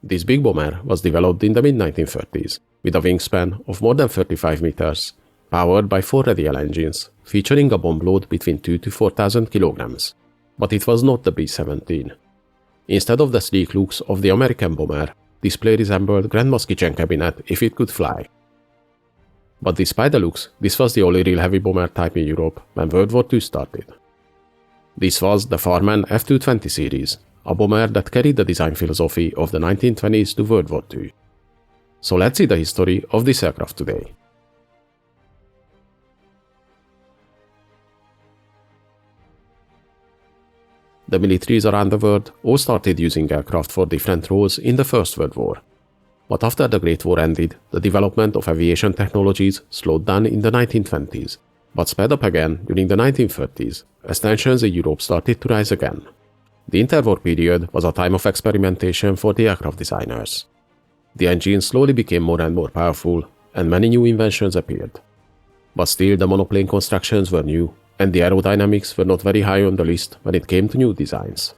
This big bomber was developed in the mid-1930s, with a wingspan of more than 35 meters, powered by 4 radial engines, featuring a bomb load between 2 to 4,000 kilograms. But it was not the B-17. Instead of the sleek looks of the American bomber, this plane resembled Grandma's kitchen cabinet if it could fly. But despite the looks, this was the only real heavy bomber type in Europe when World War II started. This was the Farman F.220 series, a bomber that carried the design philosophy of the 1920s to World War II. So let's see the history of this aircraft today. The militaries around the world all started using aircraft for different roles in the First World War. But after the Great War ended, the development of aviation technologies slowed down in the 1920s, but sped up again during the 1930s, as tensions in Europe started to rise again. The interwar period was a time of experimentation for the aircraft designers. The engines slowly became more and more powerful, and many new inventions appeared. But still, the monoplane constructions were new, and the aerodynamics were not very high on the list when it came to new designs.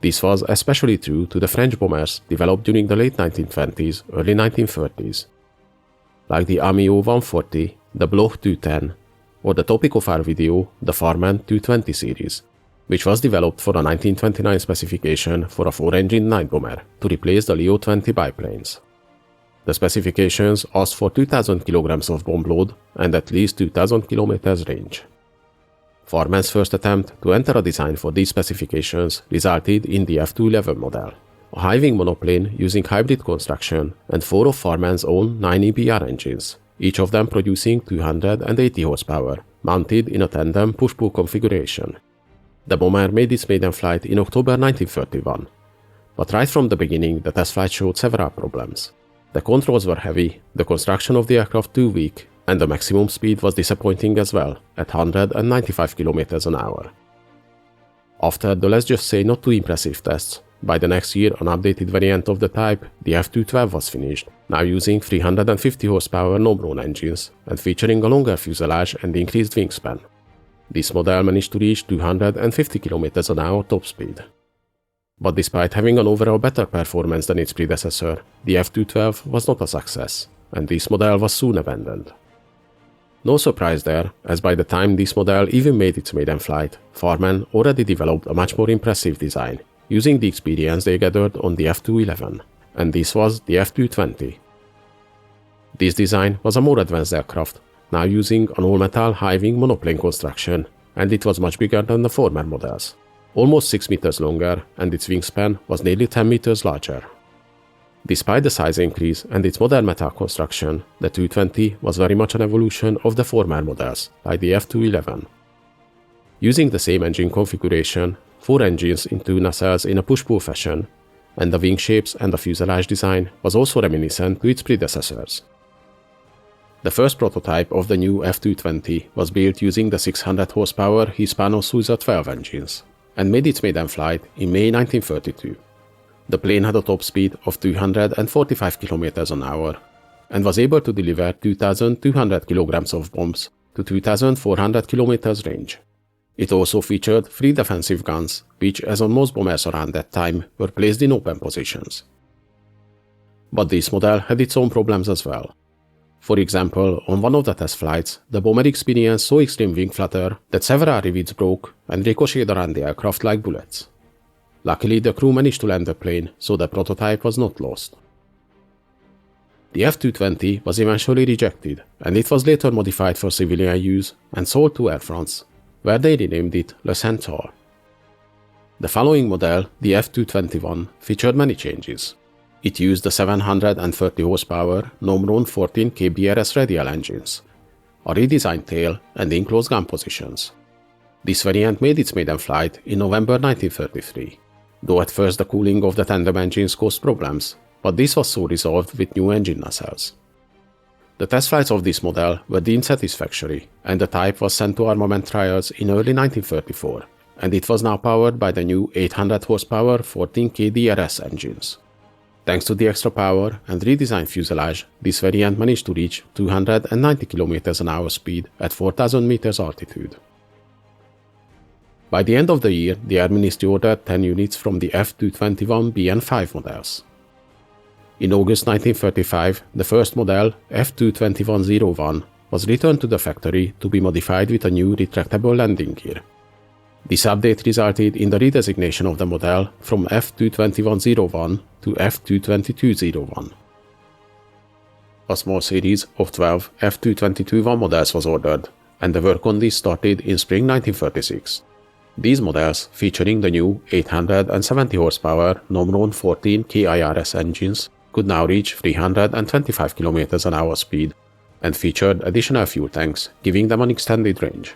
This was especially true to the French bombers developed during the late 1920s, early 1930s, like the Amiot 140, the Bloch 210, or the topic of our video, the Farman 220 series, which was developed for a 1929 specification for a 4-engine night bomber to replace the Leo 20 biplanes. The specifications asked for 2,000 kilograms of bomb load and at least 2,000 kilometers range. Farman's first attempt to enter a design for these specifications resulted in the F.211 model, a high-wing monoplane using hybrid construction and 4 of Farman's own 9 EBR engines, each of them producing 280 horsepower, mounted in a tandem push-pull configuration. The bomber made its maiden flight in October 1931, but right from the beginning the test flight showed several problems. The controls were heavy, the construction of the aircraft too weak, and the maximum speed was disappointing as well, at 195 km an hour. After the let's just say not too impressive tests, by the next year an updated variant of the type, the F.212 was finished, now using 350 horsepower Morane engines and featuring a longer fuselage and increased wingspan. This model managed to reach 250 km an hour top speed. But despite having an overall better performance than its predecessor, the F.212 was not a success, and this model was soon abandoned. No surprise there, as by the time this model even made its maiden flight, Farman already developed a much more impressive design, using the experience they gathered on the F.211, and this was the F.220. This design was a more advanced aircraft, now using an all-metal high-wing monoplane construction, and it was much bigger than the former models, almost 6 meters longer, and its wingspan was nearly 10 meters larger. Despite the size increase and its modern metal construction, the 220 was very much an evolution of the former models, like the F.211. Using the same engine configuration, 4 engines in 2 nacelles in a push-pull fashion, and the wing shapes and the fuselage design was also reminiscent to its predecessors. The first prototype of the new F.220 was built using the 600 horsepower Hispano-Suiza 12 engines, and made its maiden flight in May 1932. The plane had a top speed of 245 km an hour, and was able to deliver 2,200 kilograms of bombs to 2,400 km range. It also featured 3 defensive guns, which, as on most bombers around that time, were placed in open positions. But this model had its own problems as well. For example, on one of the test flights, the bomber experienced so extreme wing flutter that several rivets broke and ricocheted around the aircraft like bullets. Luckily, the crew managed to land the plane, so the prototype was not lost. The F.220 was eventually rejected, and it was later modified for civilian use and sold to Air France, where they renamed it Le Centaur. The following model, the F.221, featured many changes. It used the 730 horsepower Morane 14 KBRS radial engines, a redesigned tail, and enclosed gun positions. This variant made its maiden flight in November 1933, though at first the cooling of the tandem engines caused problems, but this was so resolved with new engine nacelles. The test flights of this model were deemed satisfactory, and the type was sent to armament trials in early 1934, and it was now powered by the new 800 horsepower 14K DRS engines. Thanks to the extra power and redesigned fuselage, this variant managed to reach 290 km an hour speed at 4,000 meters altitude. By the end of the year, the Air Ministry ordered 10 units from the F.221 BN5 models. In August 1935, the first model, F.220 was returned to the factory to be modified with a new retractable landing gear. This update resulted in the redesignation of the model from F.221 to F.222. A small series of 12 F.222 models was ordered, and the work on these started in spring 1936. These models, featuring the new 870 horsepower Morane-14 KIRS engines, could now reach 325 km/h speed, and featured additional fuel tanks, giving them an extended range.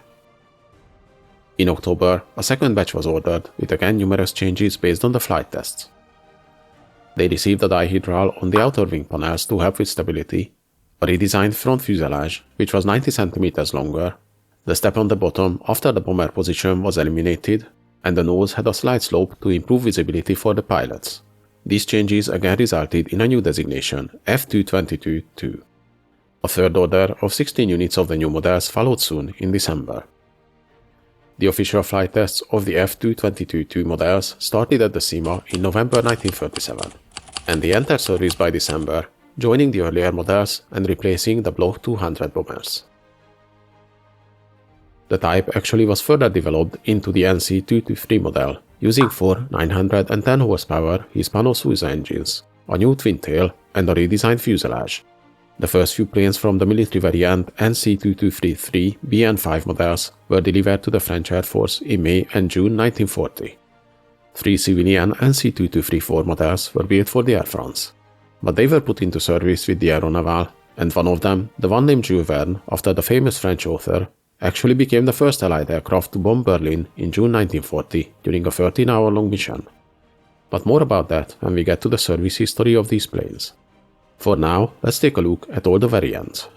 In October, a second batch was ordered, with again numerous changes based on the flight tests. They received a dihedral on the outer wing panels to help with stability, a redesigned front fuselage, which was 90 cm longer, the step on the bottom after the bomber position was eliminated, and the nose had a slight slope to improve visibility for the pilots. These changes again resulted in a new designation, F.222-2. A third order of 16 units of the new models followed soon in December. The official flight tests of the F.222-2 models started at the SEMA in November 1937, and they entered service by December, joining the earlier models and replacing the Block 200 bombers. The type actually was further developed into the NC-223 model, using four 910 horsepower Hispano-Suiza engines, a new twin-tail, and a redesigned fuselage. The first few planes from the military variant NC-2233 BN5 models were delivered to the French Air Force in May and June 1940. 3 civilian NC-2234 models were built for the Air France, but they were put into service with the Aéronaval, and one of them, the one named Jules Verne after the famous French author, actually became the first Allied aircraft to bomb Berlin in June 1940 during a 13-hour-long mission. But more about that when we get to the service history of these planes. For now, let's take a look at all the variants.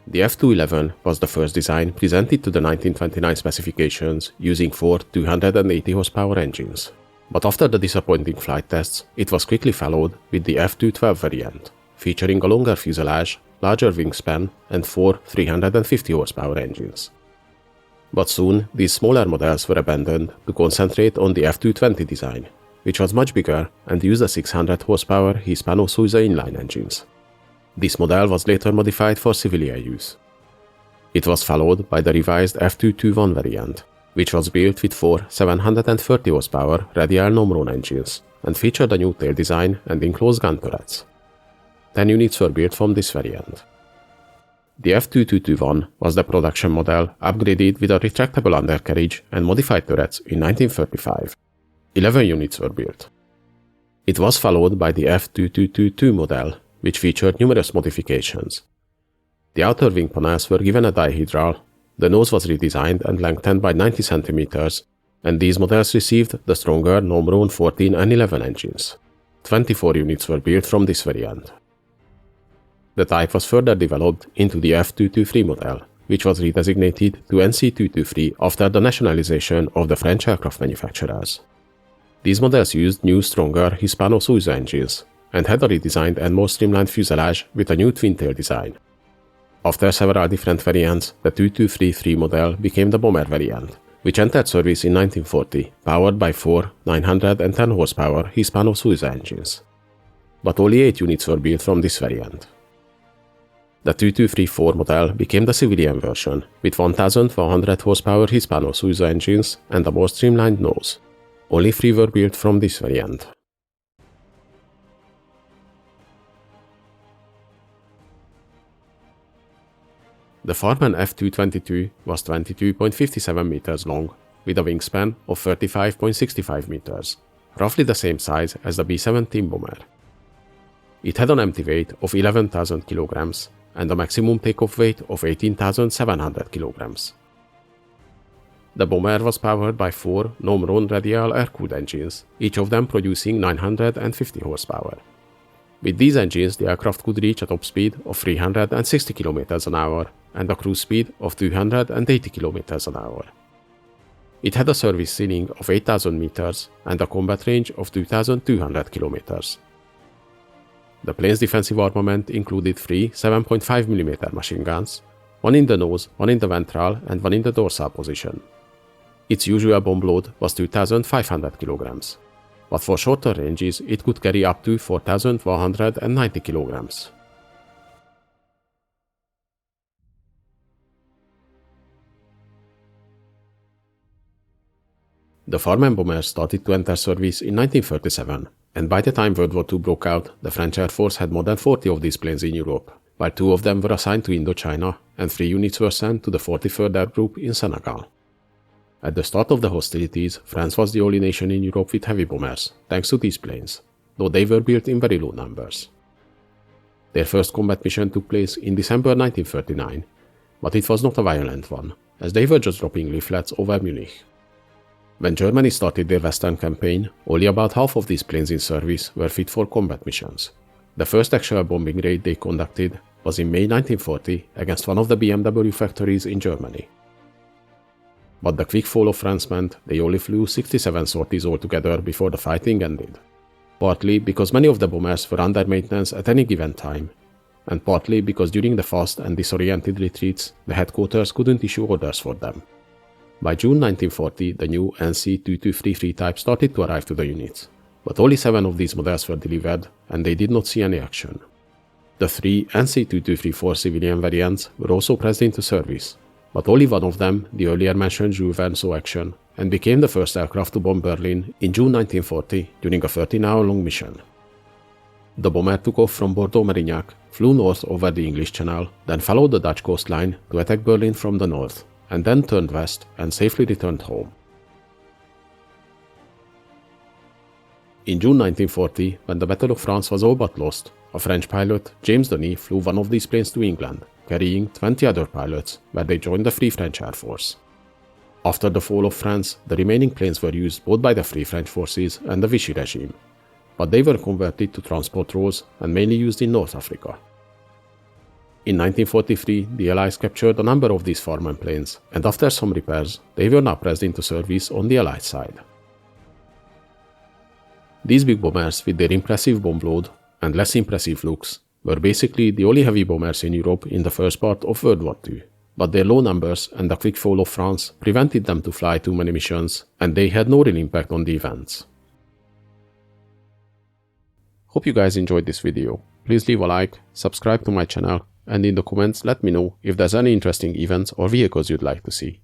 The F.211 was the first design presented to the 1929 specifications using four 280 horsepower engines. But after the disappointing flight tests, it was quickly followed with the F.212 variant, featuring a longer fuselage, larger wingspan, and four 350 horsepower engines. But soon, these smaller models were abandoned to concentrate on the F.220 design, which was much bigger and used a 600 horsepower Hispano-Suiza inline engines. This model was later modified for civilian use. It was followed by the revised F.221 variant, which was built with four 730 horsepower radial Morane engines and featured a new tail design and enclosed gun turrets. 10 units were built from this variant. The F.221 was the production model upgraded with a retractable undercarriage and modified turrets in 1935. 11 units were built. It was followed by the F.222 model, which featured numerous modifications. The outer wing panels were given a dihedral, the nose was redesigned and lengthened by 90 cm, and these models received the stronger Morane-14 and 11 engines. 24 units were built from this variant. The type was further developed into the F.223 model, which was redesignated to NC-223 after the nationalization of the French aircraft manufacturers. These models used new, stronger Hispano-Suiza engines and had a redesigned and more streamlined fuselage with a new twin-tail design. After several different variants, the 2233 model became the bomber variant, which entered service in 1940, powered by four 910 horsepower Hispano-Suiza engines. But only 8 units were built from this variant. The 2234 model became the civilian version, with 1100 horsepower Hispano-Suiza engines and a more streamlined nose. Only 3 were built from this variant. The Farman F.222 was 22.57 meters long, with a wingspan of 35.65 meters, roughly the same size as the B-17 bomber. It had an empty weight of 11,000 kilograms and a maximum takeoff weight of 18,700 kilograms. The bomber was powered by 4 Morane radial air-cooled engines, each of them producing 950 horsepower. With these engines, the aircraft could reach a top speed of 360 km an hour and a cruise speed of 280 km an hour. It had a service ceiling of 8,000 meters and a combat range of 2,200 kilometers. The plane's defensive armament included 3 7.5mm machine guns, one in the nose, one in the ventral, and one in the dorsal position. Its usual bomb load was 2,500 kilograms, but for shorter ranges it could carry up to 4,190 kilograms. The Farman bombers started to enter service in 1937, and by the time World War II broke out, the French Air Force had more than 40 of these planes in Europe, while 2 of them were assigned to Indochina and 3 units were sent to the 43rd Air Group in Senegal. At the start of the hostilities, France was the only nation in Europe with heavy bombers, thanks to these planes, though they were built in very low numbers. Their first combat mission took place in December 1939, but it was not a violent one, as they were just dropping leaflets over Munich. When Germany started their Western campaign, only about half of these planes in service were fit for combat missions. The first actual bombing raid they conducted was in May 1940 against one of the BMW factories in Germany. But the quick fall of France meant they only flew 67 sorties altogether before the fighting ended. Partly because many of the bombers were under maintenance at any given time, and partly because during the fast and disoriented retreats, the headquarters couldn't issue orders for them. By June 1940, the new NC-2233 type started to arrive to the units, but only 7 of these models were delivered, and they did not see any action. The 3 NC-2234 civilian variants were also pressed into service, but only one of them, the earlier mentioned Jules Verne, saw action, and became the first aircraft to bomb Berlin in June 1940 during a 13-hour-long mission. The bomber took off from Bordeaux-Marignac, flew north over the English Channel, then followed the Dutch coastline to attack Berlin from the north, and then turned west and safely returned home. In June 1940, when the Battle of France was all but lost, a French pilot, James Denis, flew one of these planes to England, carrying 20 other pilots, where they joined the Free French Air Force. After the fall of France, the remaining planes were used both by the Free French forces and the Vichy regime, but they were converted to transport roles and mainly used in North Africa. In 1943, the Allies captured a number of these Farman planes, and after some repairs, they were now pressed into service on the Allied side. These big bombers, with their impressive bomb load and less impressive looks, were basically the only heavy bombers in Europe in the first part of World War II, but their low numbers and the quick fall of France prevented them to fly too many missions, and they had no real impact on the events. Hope you guys enjoyed this video. Please leave a like, subscribe to my channel, and in the comments let me know if there's any interesting events or vehicles you'd like to see.